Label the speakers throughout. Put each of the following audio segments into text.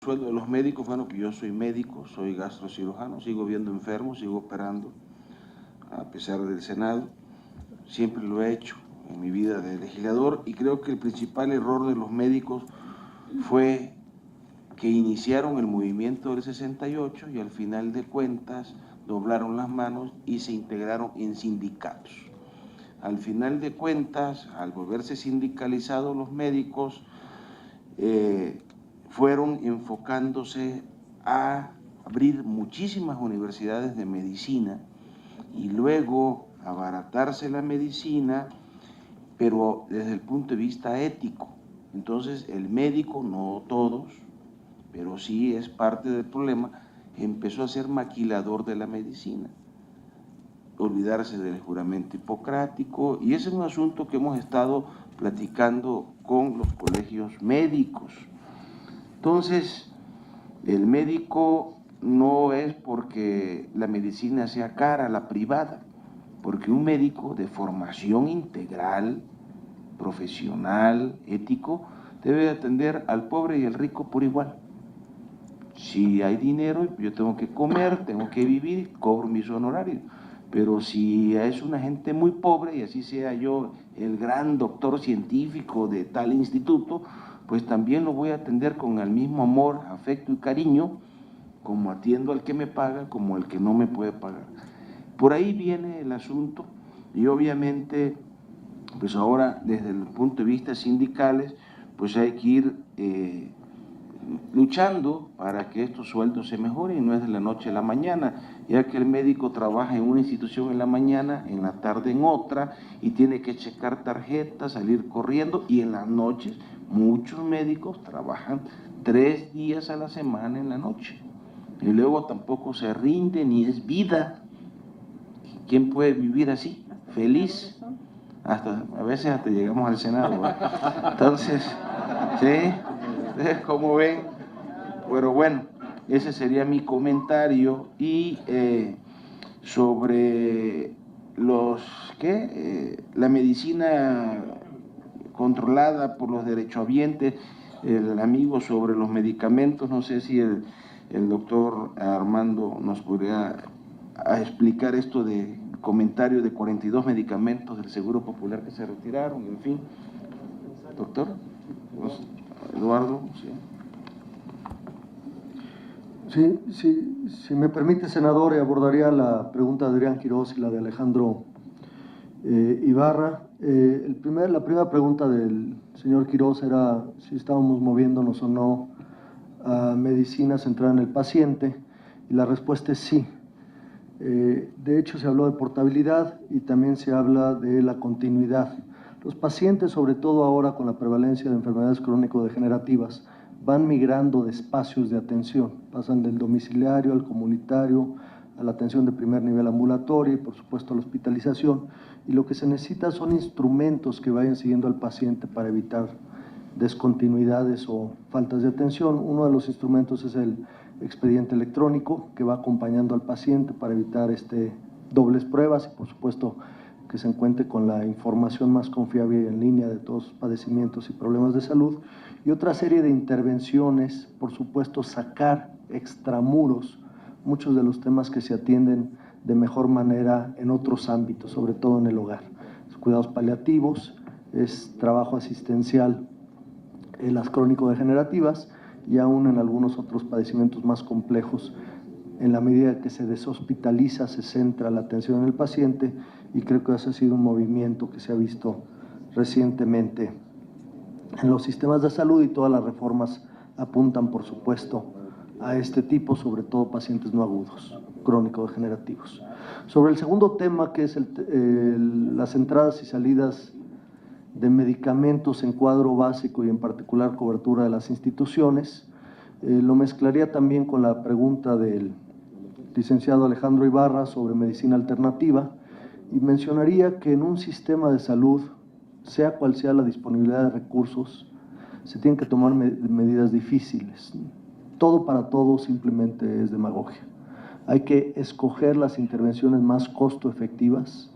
Speaker 1: sueldo de los médicos, bueno, que yo soy médico, soy gastrocirujano, sigo viendo enfermos, sigo operando, a pesar del Senado, siempre lo he hecho en mi vida de legislador, y creo que el principal error de los médicos fue que iniciaron el movimiento del 68 y al final de cuentas doblaron las manos y se integraron en sindicatos. Al final de cuentas, al volverse sindicalizados los médicos, fueron enfocándose a abrir muchísimas universidades de medicina y luego abaratarse la medicina, pero desde el punto de vista ético. Entonces el médico, no todos, pero sí es parte del problema, empezó a ser maquilador de la medicina, olvidarse del juramento hipocrático, y ese es un asunto que hemos estado platicando con los colegios médicos. Entonces, el médico no es porque la medicina sea cara, la privada, porque un médico de formación integral, profesional, ético, debe atender al pobre y al rico por igual. Si hay dinero, yo tengo que comer, tengo que vivir, cobro mis honorarios. Pero si es una gente muy pobre, y así sea yo el gran doctor científico de tal instituto, pues también lo voy a atender con el mismo amor, afecto y cariño, como atiendo al que me paga, como al que no me puede pagar. Por ahí viene el asunto, y obviamente, pues ahora desde el punto de vista sindicales, pues hay que ir luchando para que estos sueldos se mejoren, y no es de la noche a la mañana, ya que el médico trabaja en una institución en la mañana, en la tarde en otra, y tiene que checar tarjetas, salir corriendo, y en las noches muchos médicos trabajan 3 días a la semana en la noche, y luego tampoco se rinde ni es vida. ¿Quién puede vivir así? Feliz. A veces hasta llegamos al Senado, ¿verdad? Entonces, ¿sí? ¿Cómo ven? Pero bueno, ese sería mi comentario. Y sobre la medicina controlada por los derechohabientes, el amigo sobre los medicamentos, no sé si el doctor Armando nos podría explicar esto de comentario de 42 medicamentos del Seguro Popular que se retiraron, en fin. Doctor, Eduardo, ¿sí?
Speaker 2: Sí, si me permite, senador, abordaría la pregunta de Adrián Quirós y la de Alejandro Ibarra. La primera pregunta del señor Quirós era si estábamos moviéndonos o no a medicina centrada en el paciente, y la respuesta es sí. De hecho, se habló de portabilidad y también se habla de la continuidad. Los pacientes, sobre todo ahora con la prevalencia de enfermedades crónico-degenerativas, van migrando de espacios de atención, pasan del domiciliario al comunitario, a la atención de primer nivel ambulatoria y por supuesto a la hospitalización, y lo que se necesita son instrumentos que vayan siguiendo al paciente para evitar descontinuidades o faltas de atención. Uno de los instrumentos es el expediente electrónico, que va acompañando al paciente para evitar dobles pruebas y por supuesto que se encuentre con la información más confiable y en línea de todos los padecimientos y problemas de salud, y otra serie de intervenciones, por supuesto sacar extramuros muchos de los temas que se atienden de mejor manera en otros ámbitos, sobre todo en el hogar. Los cuidados paliativos, es trabajo asistencial en las crónico-degenerativas y aún en algunos otros padecimientos más complejos. En la medida que se deshospitaliza, se centra la atención en el paciente, y creo que ese ha sido un movimiento que se ha visto recientemente en los sistemas de salud, y todas las reformas apuntan, por supuesto, a este tipo, sobre todo pacientes no agudos, crónico-degenerativos. Sobre el segundo tema, que es las entradas y salidas de medicamentos en cuadro básico y en particular cobertura de las instituciones, lo mezclaría también con la pregunta del licenciado Alejandro Ibarra sobre medicina alternativa, y mencionaría que en un sistema de salud, sea cual sea la disponibilidad de recursos, se tienen que tomar medidas difíciles. Todo para todo simplemente es demagogia. Hay que escoger las intervenciones más costo efectivas,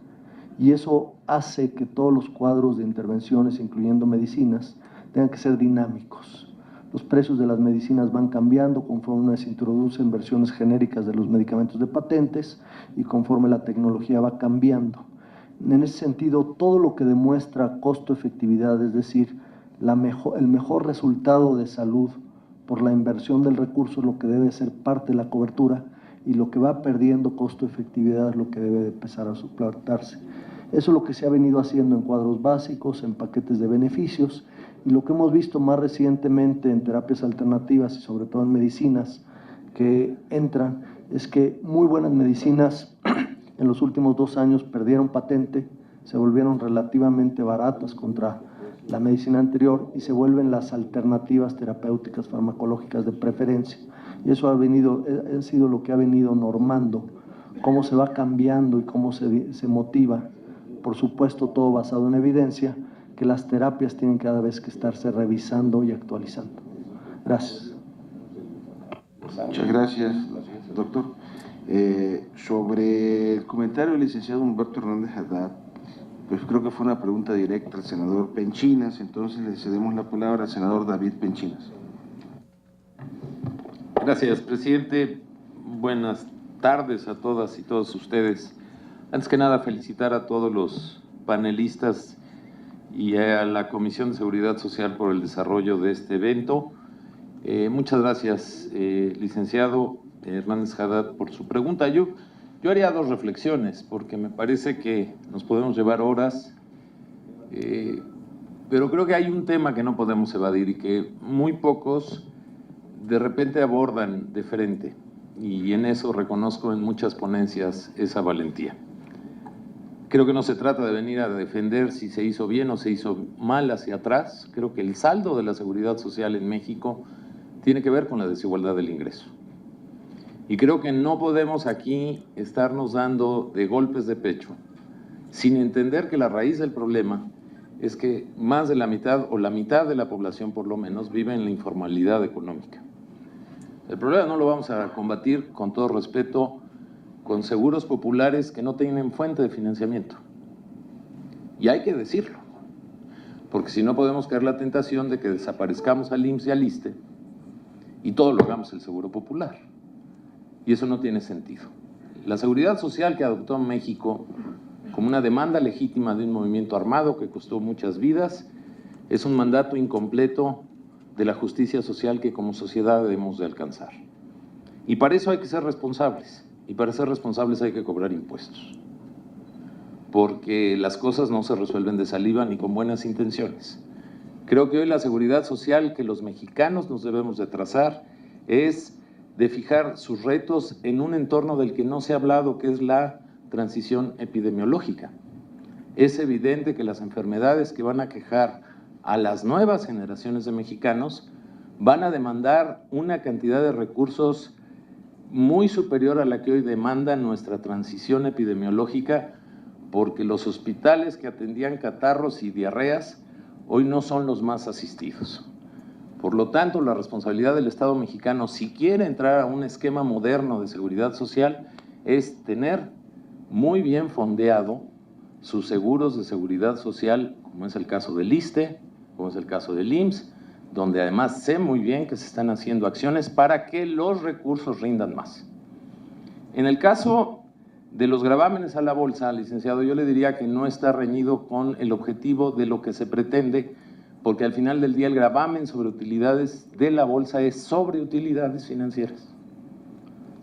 Speaker 2: y eso hace que todos los cuadros de intervenciones, incluyendo medicinas, tengan que ser dinámicos. Los precios de las medicinas van cambiando conforme se introducen versiones genéricas de los medicamentos de patentes y conforme la tecnología va cambiando. En ese sentido, todo lo que demuestra costo-efectividad, es decir, el mejor resultado de salud por la inversión del recurso es lo que debe ser parte de la cobertura, y lo que va perdiendo costo-efectividad es lo que debe empezar a suplantarse. Eso es lo que se ha venido haciendo en cuadros básicos, en paquetes de beneficios, y lo que hemos visto más recientemente en terapias alternativas y sobre todo en medicinas que entran, es que muy buenas medicinas en los últimos 2 años perdieron patente, se volvieron relativamente baratas contra la medicina anterior y se vuelven las alternativas terapéuticas farmacológicas de preferencia. Y eso ha sido lo que ha venido normando, cómo se va cambiando y cómo se motiva, por supuesto todo basado en evidencia, que las terapias tienen cada vez que estarse revisando y actualizando. Gracias.
Speaker 1: Muchas gracias, doctor. Sobre el comentario del licenciado Humberto Hernández Haddad, pues creo que fue una pregunta directa al senador Penchinas, entonces le cedemos la palabra al senador David Penchinas.
Speaker 3: Gracias, presidente. Buenas tardes a todas y todos ustedes. Antes que nada, felicitar a todos los panelistas y a la Comisión de Seguridad Social por el desarrollo de este evento. Muchas gracias, licenciado Hernández Haddad, por su pregunta. Yo haría 2 reflexiones, porque me parece que nos podemos llevar horas, pero creo que hay un tema que no podemos evadir y que muy pocos de repente abordan de frente, y en eso reconozco en muchas ponencias esa valentía. Creo que no se trata de venir a defender si se hizo bien o se hizo mal hacia atrás. Creo que el saldo de la seguridad social en México tiene que ver con la desigualdad del ingreso. Y creo que no podemos aquí estarnos dando de golpes de pecho sin entender que la raíz del problema es que más de la mitad, o la mitad de la población por lo menos, vive en la informalidad económica. El problema no lo vamos a combatir, con todo respeto, con seguros populares que no tienen fuente de financiamiento. Y hay que decirlo, porque si no podemos caer la tentación de que desaparezcamos al IMSS y al ISSSTE y todo lo hagamos el seguro popular. Y eso no tiene sentido. La seguridad social que adoptó México como una demanda legítima de un movimiento armado que costó muchas vidas es un mandato incompleto de la justicia social que como sociedad debemos de alcanzar. Y para eso hay que ser responsables, y para ser responsables hay que cobrar impuestos, porque las cosas no se resuelven de saliva ni con buenas intenciones. Creo que hoy la seguridad social que los mexicanos nos debemos de trazar es de fijar sus retos en un entorno del que no se ha hablado, que es la transición epidemiológica. Es evidente que las enfermedades que van a aquejar a las nuevas generaciones de mexicanos van a demandar una cantidad de recursos muy superior a la que hoy demanda nuestra transición epidemiológica, porque los hospitales que atendían catarros y diarreas hoy no son los más asistidos. Por lo tanto, la responsabilidad del Estado mexicano, si quiere entrar a un esquema moderno de seguridad social, es tener muy bien fondeado sus seguros de seguridad social, como es el caso del ISSSTE, como es el caso del IMSS, donde además sé muy bien que se están haciendo acciones para que los recursos rindan más. En el caso de los gravámenes a la bolsa, licenciado, yo le diría que no está reñido con el objetivo de lo que se pretende, porque al final del día el gravamen sobre utilidades de la bolsa es sobre utilidades financieras,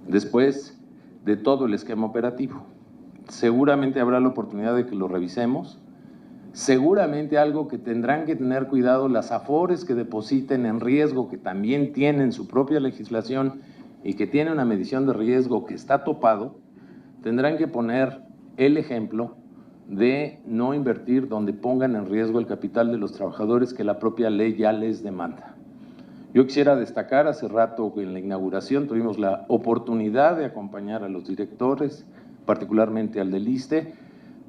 Speaker 3: después de todo el esquema operativo. Seguramente habrá la oportunidad de que lo revisemos. Seguramente algo que tendrán que tener cuidado las afores que depositen en riesgo, que también tienen su propia legislación y que tiene una medición de riesgo que está topado, tendrán que poner el ejemplo de no invertir donde pongan en riesgo el capital de los trabajadores que la propia ley ya les demanda. Yo quisiera destacar, hace rato en la inauguración tuvimos la oportunidad de acompañar a los directores, particularmente al del ISSSTE,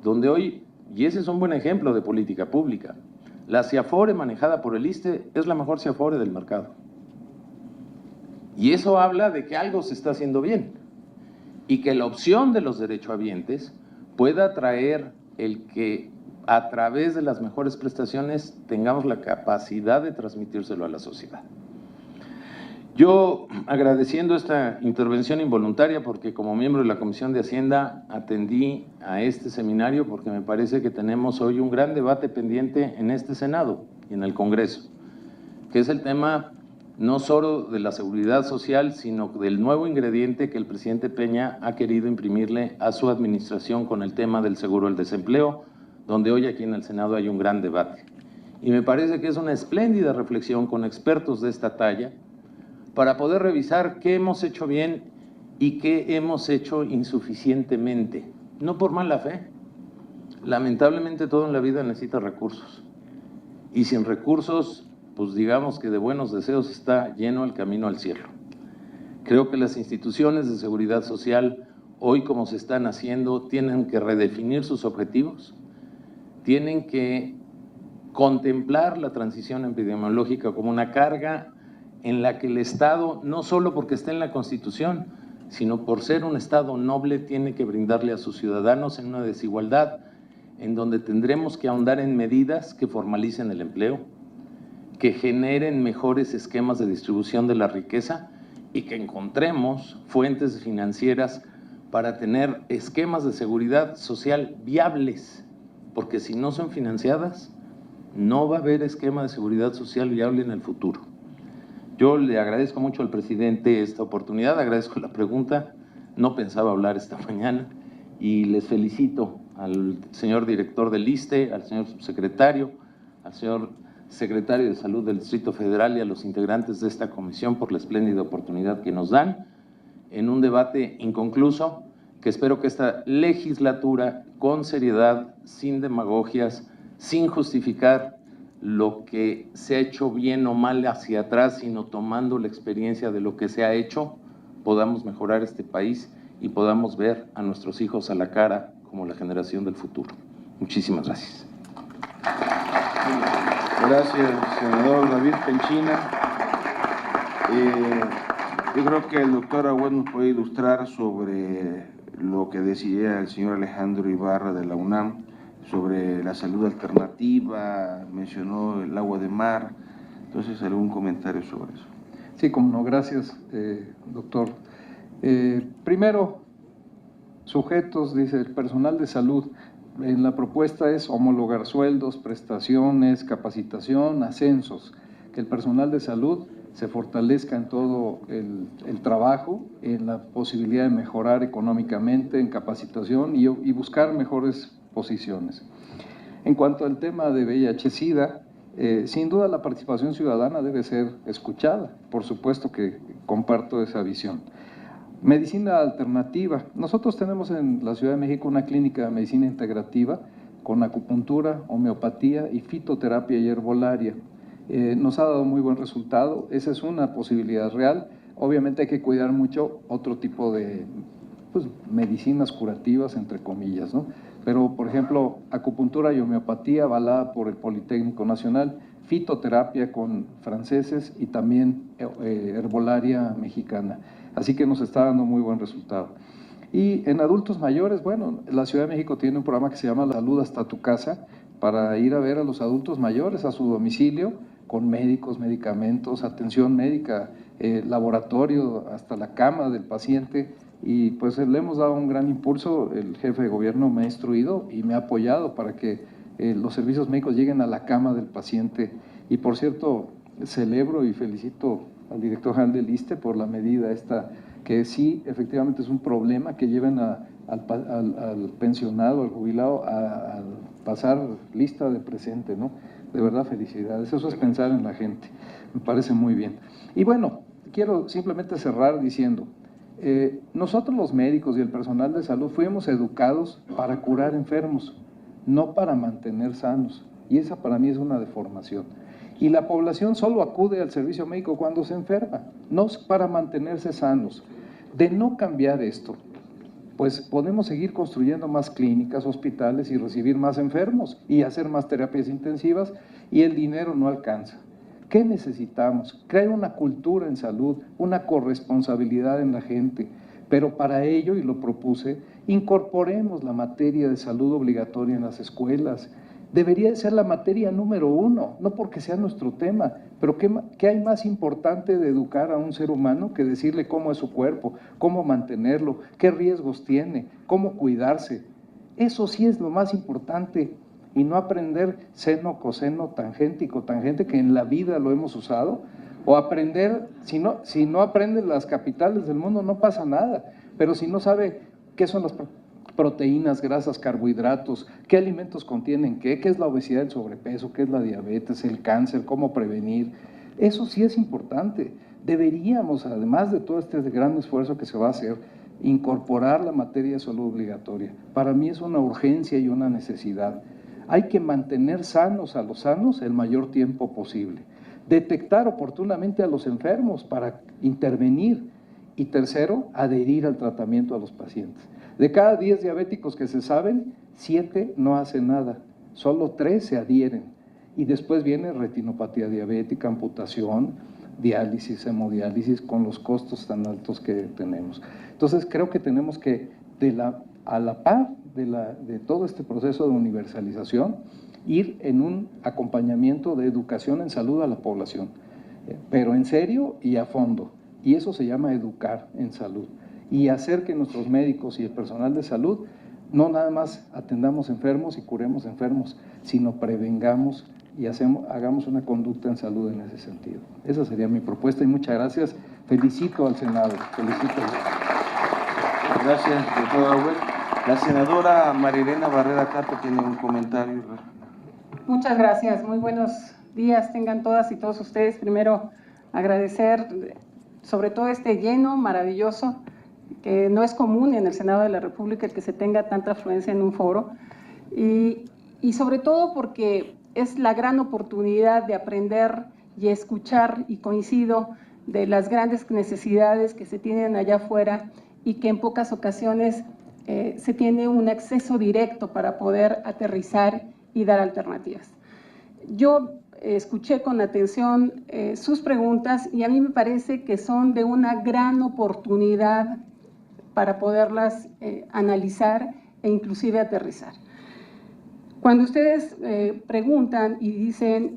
Speaker 3: donde hoy, y ese es un buen ejemplo de política pública, la CIAFORE manejada por el ISSSTE es la mejor CIAFORE del mercado. Y eso habla de que algo se está haciendo bien y que la opción de los derechohabientes pueda traer el que a través de las mejores prestaciones tengamos la capacidad de transmitírselo a la sociedad. Yo agradeciendo esta intervención involuntaria porque como miembro de la Comisión de Hacienda atendí a este seminario porque me parece que tenemos hoy un gran debate pendiente en este Senado y en el Congreso, que es el tema no solo de la seguridad social, sino del nuevo ingrediente que el presidente Peña ha querido imprimirle a su administración con el tema del seguro del desempleo, donde hoy aquí en el Senado hay un gran debate. Y me parece que es una espléndida reflexión con expertos de esta talla para poder revisar qué hemos hecho bien y qué hemos hecho insuficientemente, no por mala fe. Lamentablemente todo en la vida necesita recursos y sin recursos, pues digamos que de buenos deseos está lleno el camino al cielo. Creo que las instituciones de seguridad social, hoy como se están haciendo, tienen que redefinir sus objetivos, tienen que contemplar la transición epidemiológica como una carga en la que el Estado, no solo porque está en la Constitución, sino por ser un Estado noble, tiene que brindarle a sus ciudadanos en una desigualdad en donde tendremos que ahondar en medidas que formalicen el empleo, que generen mejores esquemas de distribución de la riqueza y que encontremos fuentes financieras para tener esquemas de seguridad social viables, porque si no son financiadas, no va a haber esquema de seguridad social viable en el futuro. Yo le agradezco mucho al presidente esta oportunidad, agradezco la pregunta, no pensaba hablar esta mañana y les felicito al señor director del ISSSTE, al señor subsecretario, al señor secretario de Salud del Distrito Federal y a los integrantes de esta comisión por la espléndida oportunidad que nos dan en un debate inconcluso que espero que esta legislatura con seriedad, sin demagogias, sin justificar lo que se ha hecho bien o mal hacia atrás, sino tomando la experiencia de lo que se ha hecho, podamos mejorar este país y podamos ver a nuestros hijos a la cara como la generación del futuro. Muchísimas gracias.
Speaker 1: Gracias, senador David Penchina. Yo creo que el doctor Agüed nos puede ilustrar sobre lo que decía el señor Alejandro Ibarra de la UNAM, sobre la salud alternativa, mencionó el agua de mar. Entonces, ¿algún comentario sobre eso?
Speaker 4: Sí, como no, gracias, doctor. Primero, sujetos, dice el personal de salud. En la propuesta es homologar sueldos, prestaciones, capacitación, ascensos, que el personal de salud se fortalezca en todo el trabajo, en la posibilidad de mejorar económicamente, en capacitación y buscar mejores posiciones. En cuanto al tema de VIH-Sida, sin duda la participación ciudadana debe ser escuchada, por supuesto que comparto esa visión. Medicina alternativa. Nosotros tenemos en la Ciudad de México una clínica de medicina integrativa con acupuntura, homeopatía y fitoterapia y herbolaria. Nos ha dado muy buen resultado, esa es una posibilidad real. Obviamente hay que cuidar mucho otro tipo de medicinas curativas, entre comillas, ¿no? Pero, por ejemplo, acupuntura y homeopatía avalada por el Politécnico Nacional, fitoterapia con franceses y también herbolaria mexicana. Así que nos está dando muy buen resultado. Y en adultos mayores, bueno, la Ciudad de México tiene un programa que se llama Salud hasta tu casa, para ir a ver a los adultos mayores a su domicilio, con médicos, medicamentos, atención médica, laboratorio, hasta la cama del paciente. Y pues le hemos dado un gran impulso, el jefe de gobierno me ha instruido y me ha apoyado para que los servicios médicos lleguen a la cama del paciente. Y por cierto, celebro y felicito al director general del ISSSTE por la medida esta, que sí, efectivamente es un problema que lleven al pensionado, al jubilado, a pasar lista de presente, ¿no? De verdad, felicidades. Eso es pensar en la gente. Me parece muy bien. Y bueno, quiero simplemente cerrar diciendo, nosotros los médicos y el personal de salud fuimos educados para curar enfermos, no para mantener sanos. Y esa para mí es una deformación. Y la población solo acude al servicio médico cuando se enferma, no para mantenerse sanos. De no cambiar esto, pues podemos seguir construyendo más clínicas, hospitales y recibir más enfermos y hacer más terapias intensivas y el dinero no alcanza. ¿Qué necesitamos? Crear una cultura en salud, una corresponsabilidad en la gente, pero para ello, y lo propuse, incorporemos la materia de salud obligatoria en las escuelas. Debería de ser la materia número 1, no porque sea nuestro tema, pero ¿qué hay más importante de educar a un ser humano que decirle cómo es su cuerpo, cómo mantenerlo, qué riesgos tiene, cómo cuidarse? Eso sí es lo más importante, y no aprender seno, coseno, tangente y cotangente, que en la vida lo hemos usado, o aprender, si no aprende las capitales del mundo no pasa nada, pero si no sabe qué son las proteínas, grasas, carbohidratos, qué alimentos contienen qué es la obesidad, el sobrepeso, qué es la diabetes, el cáncer, cómo prevenir, eso sí es importante. Deberíamos, además de todo este gran esfuerzo que se va a hacer, incorporar la materia de salud obligatoria. Para mí es una urgencia y una necesidad. Hay que mantener sanos a los sanos el mayor tiempo posible. Detectar oportunamente a los enfermos para intervenir. Y tercero, adherir al tratamiento a los pacientes. De cada 10 diabéticos que se saben, 7 no hacen nada, solo 3 se adhieren. Y después viene retinopatía diabética, amputación, diálisis, hemodiálisis, con los costos tan altos que tenemos. Entonces creo que tenemos que, a la par de todo este proceso de universalización, ir en un acompañamiento de educación en salud a la población, pero en serio y a fondo. Y eso se llama educar en salud. Y hacer que nuestros médicos y el personal de salud no nada más atendamos enfermos y curemos enfermos, sino prevengamos y hagamos una conducta en salud en ese sentido. Esa sería mi propuesta y muchas gracias. Felicito al Senado. Felicito.
Speaker 1: Gracias, doctor Abuel. La senadora Marilena Barrera Tapia tiene un comentario.
Speaker 5: Muchas gracias. Muy buenos días tengan todas y todos ustedes. Primero, agradecer sobre todo este lleno maravilloso, que no es común en el Senado de la República el que se tenga tanta afluencia en un foro, y sobre todo porque es la gran oportunidad de aprender y escuchar, y coincido, de las grandes necesidades que se tienen allá afuera y que en pocas ocasiones se tiene un acceso directo para poder aterrizar y dar alternativas. Yo escuché con atención sus preguntas y a mí me parece que son de una gran oportunidad para poderlas analizar e inclusive aterrizar. Cuando ustedes preguntan y dicen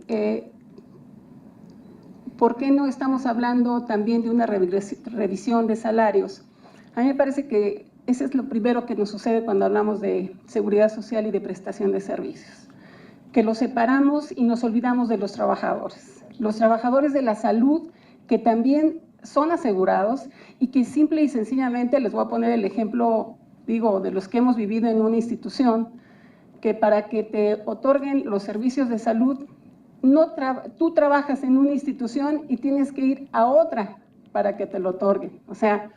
Speaker 5: ¿por qué no estamos hablando también de una revisión de salarios? A mí me parece que ese es lo primero que nos sucede cuando hablamos de seguridad social y de prestación de servicios, que los separamos y nos olvidamos de los trabajadores de la salud, que también son asegurados y que simple y sencillamente, les voy a poner el ejemplo, digo, de los que hemos vivido en una institución, que para que te otorguen los servicios de salud, tú trabajas en una institución y tienes que ir a otra para que te lo otorguen. O sea,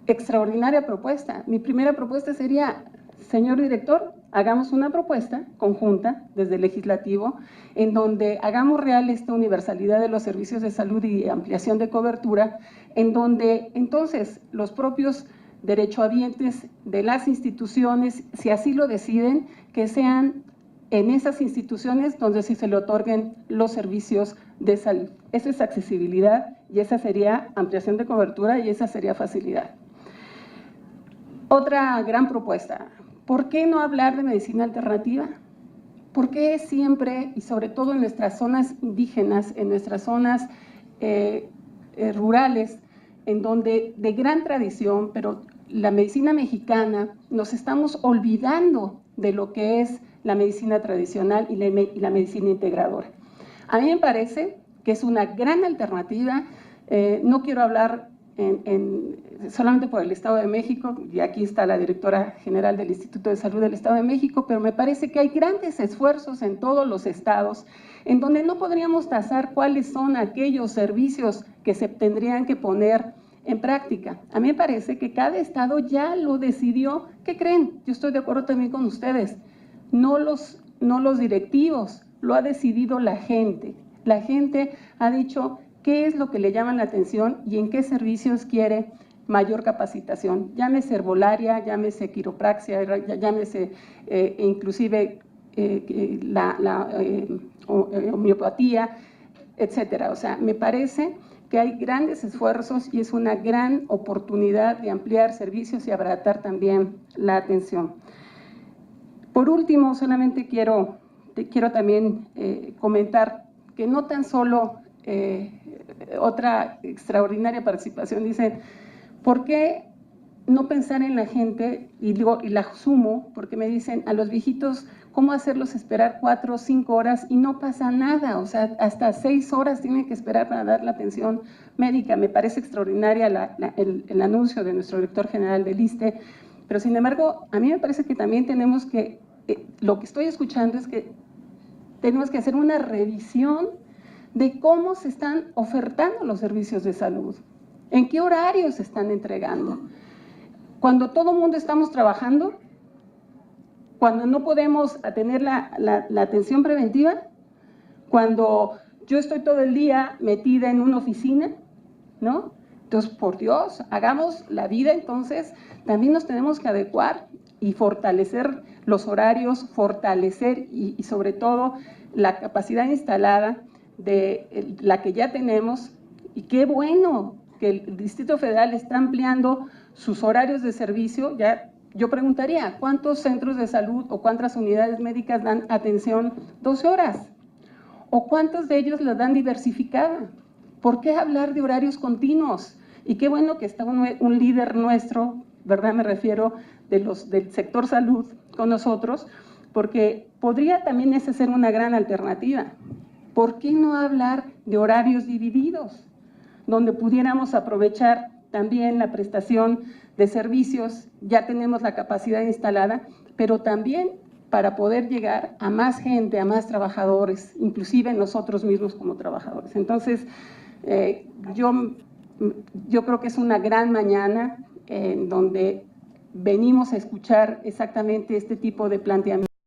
Speaker 5: extraordinaria propuesta. Mi primera propuesta sería, señor director, hagamos una propuesta conjunta desde el legislativo en donde hagamos real esta universalidad de los servicios de salud y ampliación de cobertura, en donde entonces los propios derechohabientes de las instituciones, si así lo deciden, que sean en esas instituciones donde sí se le otorguen los servicios de salud. Eso es accesibilidad y esa sería ampliación de cobertura y esa sería facilidad. Otra gran propuesta, ¿por qué no hablar de medicina alternativa? ¿Por qué siempre, y sobre todo en nuestras zonas indígenas, en nuestras zonas rurales, en donde de gran tradición, pero la medicina mexicana, nos estamos olvidando de lo que es la medicina tradicional y la medicina integradora? A mí me parece que es una gran alternativa. No quiero hablar solamente por el Estado de México, y aquí está la directora general del Instituto de Salud del Estado de México, pero me parece que hay grandes esfuerzos en todos los estados en donde no podríamos tasar cuáles son aquellos servicios que se tendrían que poner en práctica. A mí me parece que cada estado ya lo decidió. ¿Qué creen? Yo estoy de acuerdo también con ustedes. No los directivos, lo ha decidido la gente. La gente ha dicho qué es lo que le llama la atención y en qué servicios quiere mayor capacitación. Llámese herbolaria, llámese quiropraxia, llámese inclusive la homeopatía, etcétera. O sea, me parece que hay grandes esfuerzos y es una gran oportunidad de ampliar servicios y abaratar también la atención. Por último, solamente quiero también comentar que no tan solo otra extraordinaria participación, dicen, ¿por qué no pensar en la gente? Y la sumo porque me dicen a los viejitos, ¿cómo hacerlos esperar 4 o 5 horas y no pasa nada? O sea, hasta 6 horas tienen que esperar para dar la atención médica. Me parece extraordinaria el anuncio de nuestro director general del ISSSTE, pero sin embargo, a mí me parece que también tenemos que, lo que estoy escuchando es que tenemos que hacer una revisión de cómo se están ofertando los servicios de salud, en qué horarios se están entregando. Cuando todo el mundo estamos trabajando, cuando no podemos tener la atención preventiva, cuando yo estoy todo el día metida en una oficina, ¿no? Entonces, por Dios, hagamos la vida, entonces también nos tenemos que adecuar y fortalecer los horarios, fortalecer y sobre todo la capacidad instalada de la que ya tenemos. Y qué bueno que el Distrito Federal está ampliando sus horarios de servicio. Ya yo preguntaría, ¿cuántos centros de salud o cuántas unidades médicas dan atención 12 horas? ¿O cuántos de ellos las dan diversificada? ¿Por qué hablar de horarios continuos? Y qué bueno que está un líder nuestro, ¿verdad? Me refiero del sector salud con nosotros, porque podría también esa ser una gran alternativa. ¿Por qué no hablar de horarios divididos, donde pudiéramos aprovechar también la prestación de servicios? Ya tenemos la capacidad instalada, pero también para poder llegar a más gente, a más trabajadores, inclusive nosotros mismos como trabajadores. Entonces, yo creo que es una gran mañana en donde venimos a escuchar exactamente este tipo de planteamientos.